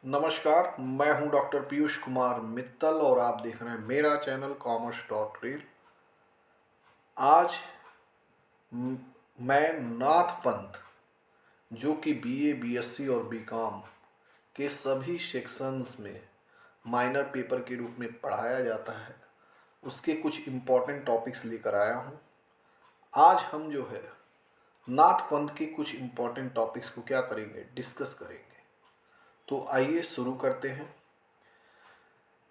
नमस्कार, मैं हूं डॉक्टर पीयूष कुमार मित्तल और आप देख रहे हैं मेरा चैनल कॉमर्स डॉट रील। आज म- मैं नाथ पंथ जो कि बीए, बीएससी और बीकॉम के सभी सेक्शंस में माइनर पेपर के रूप में पढ़ाया जाता है, उसके कुछ इम्पोर्टेंट टॉपिक्स लेकर आया हूं। आज हम जो है नाथ पंथ के कुछ इम्पोर्टेंट टॉपिक्स को क्या करेंगे, डिस्कस करेंगे। तो आइए शुरू करते हैं।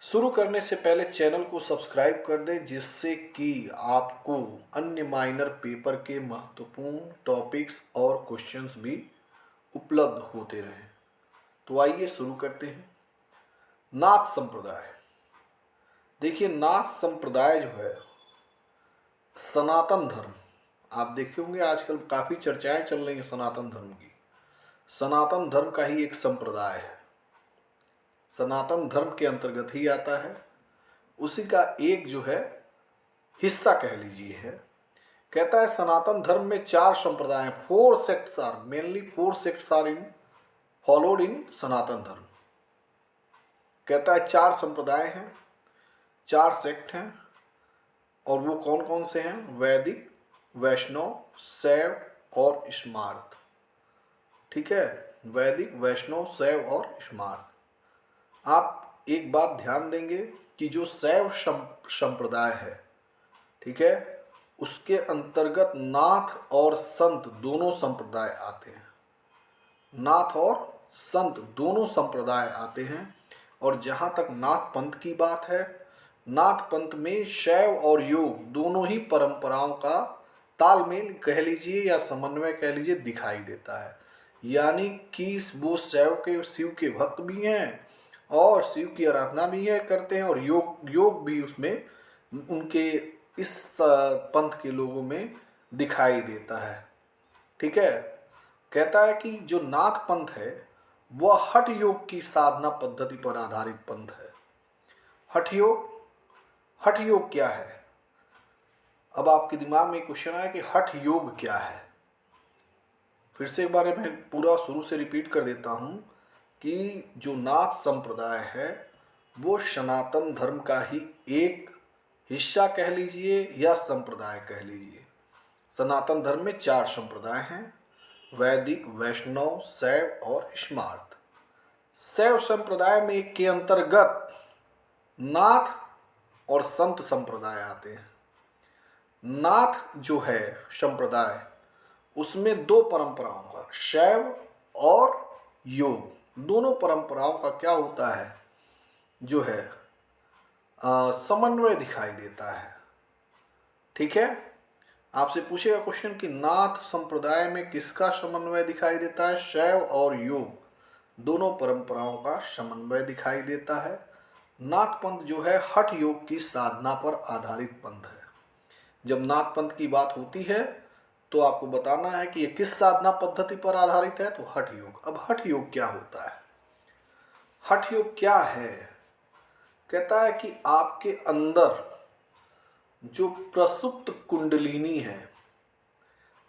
शुरू करने से पहले चैनल को सब्सक्राइब कर दें, जिससे कि आपको अन्य माइनर पेपर के महत्वपूर्ण टॉपिक्स और क्वेश्चंस भी उपलब्ध होते रहें। तो आइए शुरू करते हैं। नाथ संप्रदाय। देखिए, नाथ संप्रदाय जो है सनातन धर्म, आप देखे होंगे आजकल काफ़ी चर्चाएं चल रही हैं सनातन धर्म की। सनातन धर्म का ही एक संप्रदाय है, सनातन धर्म के अंतर्गत ही आता है। उसी का एक जो है हिस्सा कह लीजिए है। कहता है सनातन धर्म में 4 संप्रदाय, 4 sects are mainly 4 sects are in followed in Sanatan Dharma. कहता है 4 संप्रदाय हैं, 4 सेक्ट हैं। और वो कौन कौन से हैं? वैदिक, वैष्णव, शैव और स्मार्त। ठीक है, वैदिक, वैष्णव, शैव और स्मार्त। आप एक बात ध्यान देंगे कि जो शैव संप्रदाय है, ठीक है, उसके अंतर्गत नाथ और संत दोनों संप्रदाय आते हैं। नाथ और संत दोनों संप्रदाय आते हैं। और जहाँ तक नाथ पंथ की बात है, नाथ पंथ में शैव और योग दोनों ही परंपराओं का तालमेल कह लीजिए या समन्वय कह लीजिए दिखाई देता है। यानी कि वो शैव के शिव के भक्त भी हैं और शिव की आराधना भी है करते हैं, और योग भी उसमें उनके इस पंथ के लोगों में दिखाई देता है। ठीक है, कहता है कि जो नाथ पंथ है वह हठ योग की साधना पद्धति पर आधारित पंथ है। हठ योग, हठ योग क्या है? अब आपके दिमाग में क्वेश्चन आया कि हठ योग क्या है। फिर से एक बार मैं पूरा शुरू से रिपीट कर देता हूं कि जो नाथ संप्रदाय है वो सनातन धर्म का ही एक हिस्सा कह लीजिए या संप्रदाय कह लीजिए। सनातन धर्म में 4 संप्रदाय हैं, वैदिक, वैष्णव, शैव और स्मार्त। शैव संप्रदाय में के अंतर्गत नाथ और संत संप्रदाय आते हैं। नाथ जो है संप्रदाय, उसमें 2 परंपराओं का, शैव और योग, दोनों परंपराओं का क्या होता है, जो है समन्वय दिखाई देता है। ठीक है, आपसे पूछेगा क्वेश्चन कि नाथ संप्रदाय में किसका समन्वय दिखाई देता है? शैव और योग दोनों परंपराओं का समन्वय दिखाई देता है। नाथ पंथ जो है हठ योग की साधना पर आधारित पंथ है। जब नाथ पंथ की बात होती है तो आपको बताना है कि ये किस साधना पद्धति पर आधारित है, तो हठ योग। अब हठ योग क्या होता है? हठ योग क्या है? कहता है कि आपके अंदर जो प्रसुप्त कुंडलिनी है,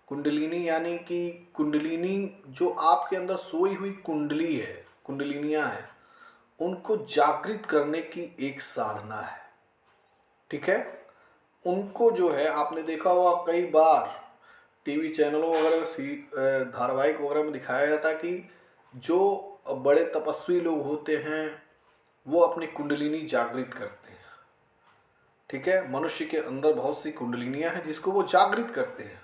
कुंडलिनी यानी कि कुंडलिनी जो आपके अंदर सोई हुई कुंडली है, कुंडलिनियां हैं, उनको जागृत करने की एक साधना है। ठीक है, उनको जो है आपने देखा होगा कई बार टीवी चैनलों वगैरह, धारावाहिक वगैरह में दिखाया जाता है कि जो बड़े तपस्वी लोग होते हैं वो अपनी कुंडलिनी जागृत करते हैं। ठीक है, मनुष्य के अंदर बहुत सी कुंडलिनियां हैं जिसको वो जागृत करते हैं।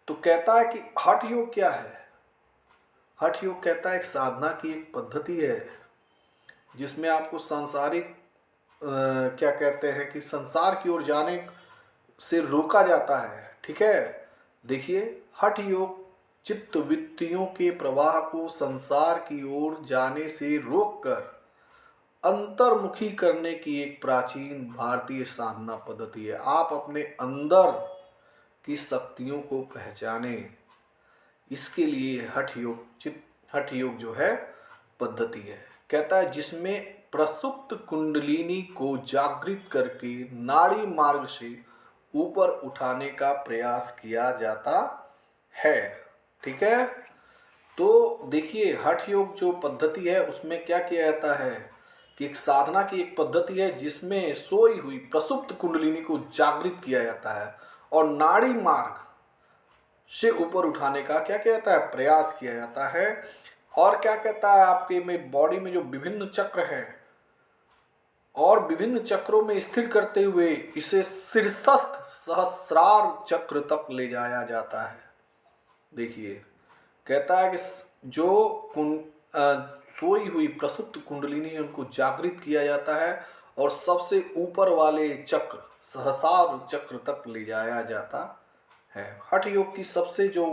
तो कहता है कि हठ योग क्या है? हठ योग कहता है एक साधना की एक पद्धति है जिसमें आपको सांसारिक क्या कहते हैं कि संसार की ओर जाने से रोका जाता है। ठीक है, देखिए, हठ योग चित्त वृत्तियों के प्रवाह को संसार की ओर जाने से रोककर अंतर्मुखी करने की एक प्राचीन भारतीय साधना पद्धति है। आप अपने अंदर की शक्तियों को पहचाने, इसके लिए हठ योग जो है पद्धति है। कहता है जिसमें प्रसुप्त कुंडलिनी को जागृत करके नाड़ी मार्ग से ऊपर उठाने का प्रयास किया जाता है। ठीक है, तो देखिए हठ योग जो पद्धति है उसमें क्या किया जाता है कि एक साधना की एक पद्धति है जिसमें सोई हुई प्रसुप्त कुंडलिनी को जागृत किया जाता है और नाड़ी मार्ग से ऊपर उठाने का क्या किया जाता है, प्रयास किया जाता है। और क्या कहता है, आपके में बॉडी में जो विभिन्न चक्र हैं और विभिन्न चक्रों में स्थिर करते हुए इसे शीर्षस्थ सहस्रार चक्र तक ले जाया जाता है। देखिए कहता है कि जो सोई हुई प्रसुप्त कुंडलिनी उनको जागृत किया जाता है और सबसे ऊपर वाले चक्र सहस्रार चक्र तक ले जाया जाता है। हठ योग की सबसे जो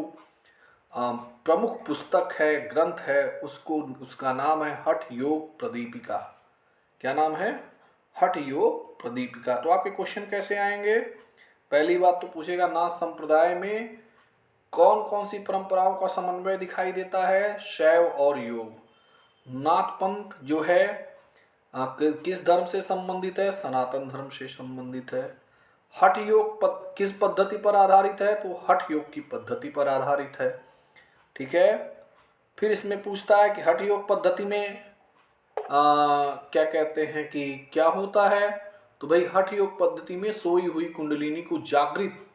प्रमुख पुस्तक है, ग्रंथ है, उसका नाम है हठ योग प्रदीपिका। क्या नाम है? हठ योग प्रदीपिका। तो आपके क्वेश्चन कैसे आएंगे? पहली बात तो पूछेगा नाथ संप्रदाय में कौन कौन सी परंपराओं का समन्वय दिखाई देता है? शैव और योग। नाथ पंथ जो है किस धर्म से संबंधित है? सनातन धर्म से संबंधित है। हठ योग किस पद्धति पर आधारित है? तो हठ योग की पद्धति पर आधारित है। ठीक है। फिर इसमें पूछता है कि हठ योग पद्धति में क्या कहते हैं कि क्या होता है? तो भाई हठ योग पद्धति में सोई हुई कुंडलिनी को जागृत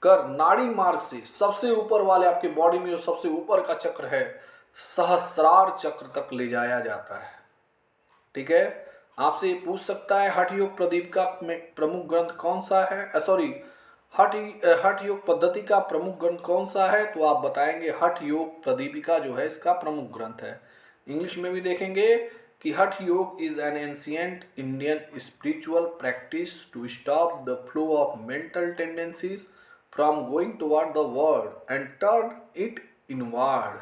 कर नाड़ी मार्ग से सबसे ऊपर वाले आपके बॉडी में जो सबसे ऊपर का चक्र है सहस्रार चक्र तक ले जाया जाता है। ठीक है। आपसे ये पूछ सकता है हठ योग प्रदीपिका में प्रमुख ग्रंथ कौन सा है? सॉरी, हठ योग पद्धति का प्रमुख ग्रंथ कौन सा है? तो आप बताएंगे हठ योग प्रदीपिका जो है इसका प्रमुख ग्रंथ है। इंग्लिश में भी देखेंगे कि hatha yoga is an ancient Indian spiritual practice to stop the flow of mental tendencies from going toward the world and turn it inward.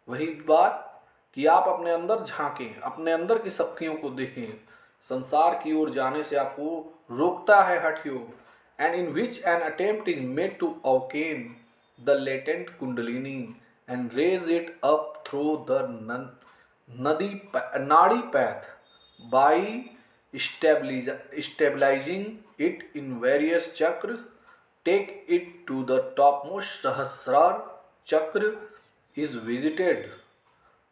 वही बात कि आप अपने अंदर झांकें, अपने अंदर की शक्तियों को देखें। संसार की ओर जाने से आपको रोकता है Hatha Yoga. And in which an attempt is made to awaken the latent kundalini and raise it up through the nadi path by stabilizing it in various chakras, take it to the topmost Sahasrar chakra is visited.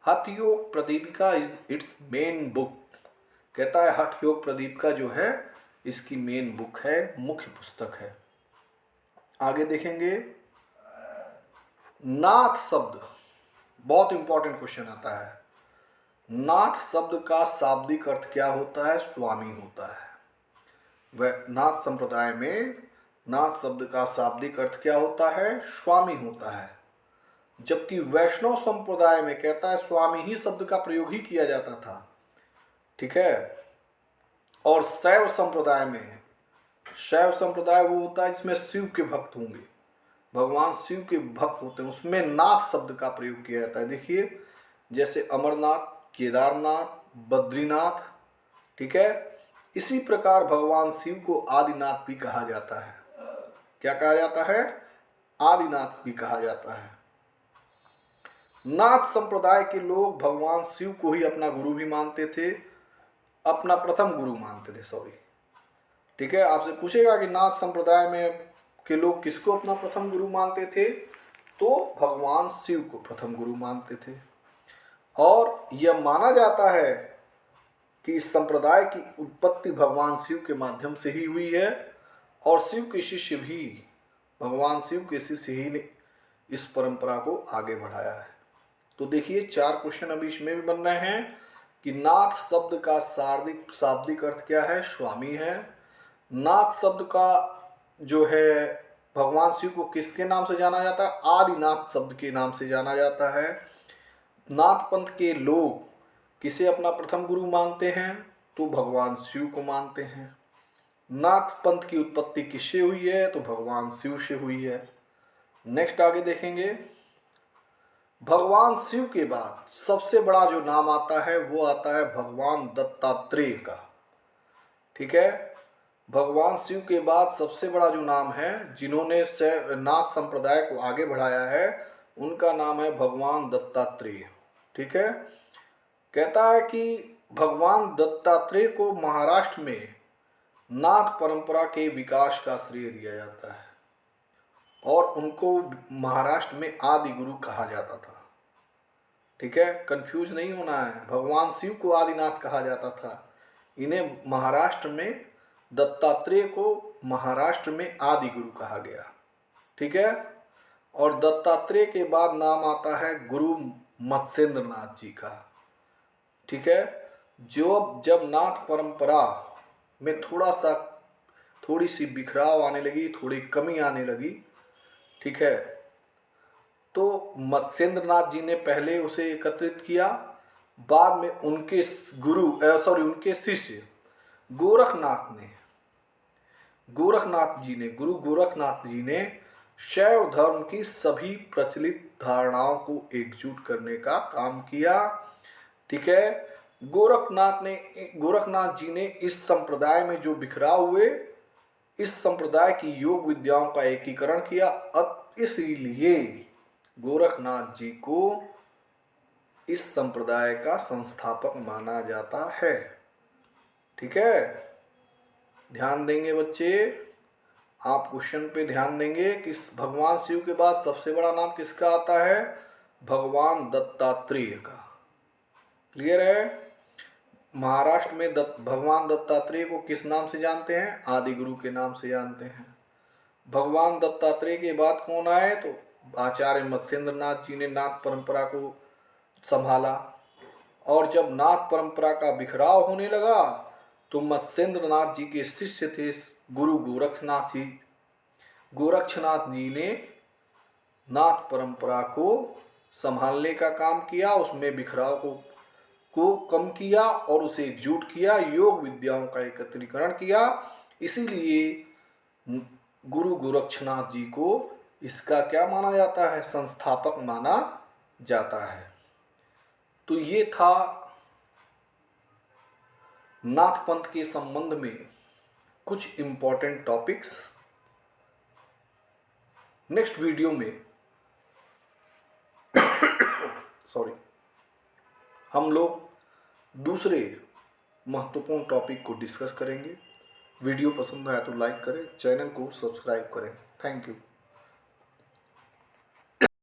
हठ योग Pradipika is it's main book. कहता है हठ योग प्रदीपिका जो है इसकी main book है, मुख्य पुस्तक है। आगे देखेंगे नाथ शब्द, बहुत इंपॉर्टेंट क्वेश्चन आता है। नाथ शब्द का शाब्दिक अर्थ क्या होता है? स्वामी होता है। वह नाथ संप्रदाय में नाथ शब्द का शाब्दिक अर्थ क्या होता है? स्वामी होता है। जबकि वैष्णव संप्रदाय में कहता है स्वामी ही शब्द का प्रयोग ही किया जाता था। ठीक है। और शैव संप्रदाय में, शैव संप्रदाय वो होता है जिसमें शिव के भक्त होंगे, भगवान शिव के भक्त होते हैं, उसमें नाथ शब्द का प्रयोग किया जाता है। देखिए जैसे अमरनाथ, केदारनाथ, बद्रीनाथ। ठीक है। इसी प्रकार भगवान शिव को आदिनाथ भी कहा जाता है। क्या कहा जाता है? आदिनाथ भी कहा जाता है। नाथ संप्रदाय के लोग भगवान शिव को ही अपना गुरु भी मानते थे, अपना प्रथम गुरु मानते थे। सॉरी, ठीक है। आपसे पूछेगा कि नाथ संप्रदाय में के लोग किसको अपना प्रथम गुरु मानते थे? तो भगवान शिव को प्रथम गुरु मानते थे। और यह माना जाता है कि इस संप्रदाय की उत्पत्ति भगवान शिव के माध्यम से ही हुई है और शिव के शिष्य भी, भगवान शिव के शिष्य ही ने इस परंपरा को आगे बढ़ाया है। तो देखिए 4 क्वेश्चन अभी इसमें भी बन रहे हैं कि नाथ शब्द का शाब्दिक अर्थ क्या है? स्वामी है। नाथ शब्द का जो है भगवान शिव को किसके नाम से जाना जाता है? आदिनाथ शब्द के नाम से जाना जाता है। नाथ पंथ के लोग किसे अपना प्रथम गुरु मानते हैं? तो भगवान शिव को मानते हैं। नाथ पंथ की उत्पत्ति किससे हुई है? तो भगवान शिव से हुई है। नेक्स्ट आगे देखेंगे, भगवान शिव के बाद सबसे बड़ा जो नाम आता है वो आता है भगवान दत्तात्रेय का। ठीक है। भगवान शिव के बाद सबसे बड़ा जो नाम है जिन्होंने नाथ संप्रदाय को आगे बढ़ाया है उनका नाम है भगवान दत्तात्रेय। ठीक है। कहता है कि भगवान दत्तात्रेय को महाराष्ट्र में नाथ परंपरा के विकास का श्रेय दिया जाता है और उनको महाराष्ट्र में आदि गुरु कहा जाता था। ठीक है, कंफ्यूज नहीं होना है। भगवान शिव को आदिनाथ कहा जाता था। इन्हें महाराष्ट्र में, दत्तात्रेय को महाराष्ट्र में आदि गुरु कहा गया। ठीक है, और दत्तात्रेय के बाद नाम आता है गुरु मत्स्येंद्र नाथ जी का। ठीक है, जो जब नाथ परंपरा में थोड़ी सी बिखराव आने लगी, थोड़ी कमी आने लगी, ठीक है, तो मत्स्येंद्र नाथ जी ने पहले उसे एकत्रित किया। बाद में उनके उनके शिष्य गुरु गोरखनाथ जी ने शैव धर्म की सभी प्रचलित धारणाओं को एकजुट करने का काम किया। ठीक है, गोरखनाथ जी ने इस संप्रदाय में जो बिखराव हुए, इस संप्रदाय की योग विद्याओं का एकीकरण किया। इसलिए गोरखनाथ जी को इस संप्रदाय का संस्थापक माना जाता है। ठीक है, ध्यान देंगे बच्चे, आप क्वेश्चन पे ध्यान देंगे कि भगवान शिव के बाद सबसे बड़ा नाम किसका आता है? भगवान दत्तात्रेय का। क्लियर है? महाराष्ट्र में भगवान दत्तात्रेय को किस नाम से जानते हैं? आदि गुरु के नाम से जानते हैं। भगवान दत्तात्रेय के बाद कौन आए? तो आचार्य मत्स्येंद्र नाथ जी ने नाथ परंपरा को संभाला। और जब नाथ परंपरा का बिखराव होने लगा तो मत्स्येंद्र नाथ जी के शिष्य थे गुरु गोरक्षनाथ जी ने नाथ परंपरा को संभालने का काम किया, उसमें बिखराव को कम किया और उसे एकजुट किया, योग विद्याओं का एकत्रीकरण किया। इसीलिए गुरु गोरक्षनाथ जी को इसका क्या माना जाता है? संस्थापक माना जाता है। तो ये था नाथ पंथ के संबंध में कुछ इंपॉर्टेंट टॉपिक्स। नेक्स्ट वीडियो में हम लोग दूसरे महत्वपूर्ण टॉपिक को डिस्कस करेंगे। वीडियो पसंद आया तो लाइक करें, चैनल को सब्सक्राइब करें। Thank you.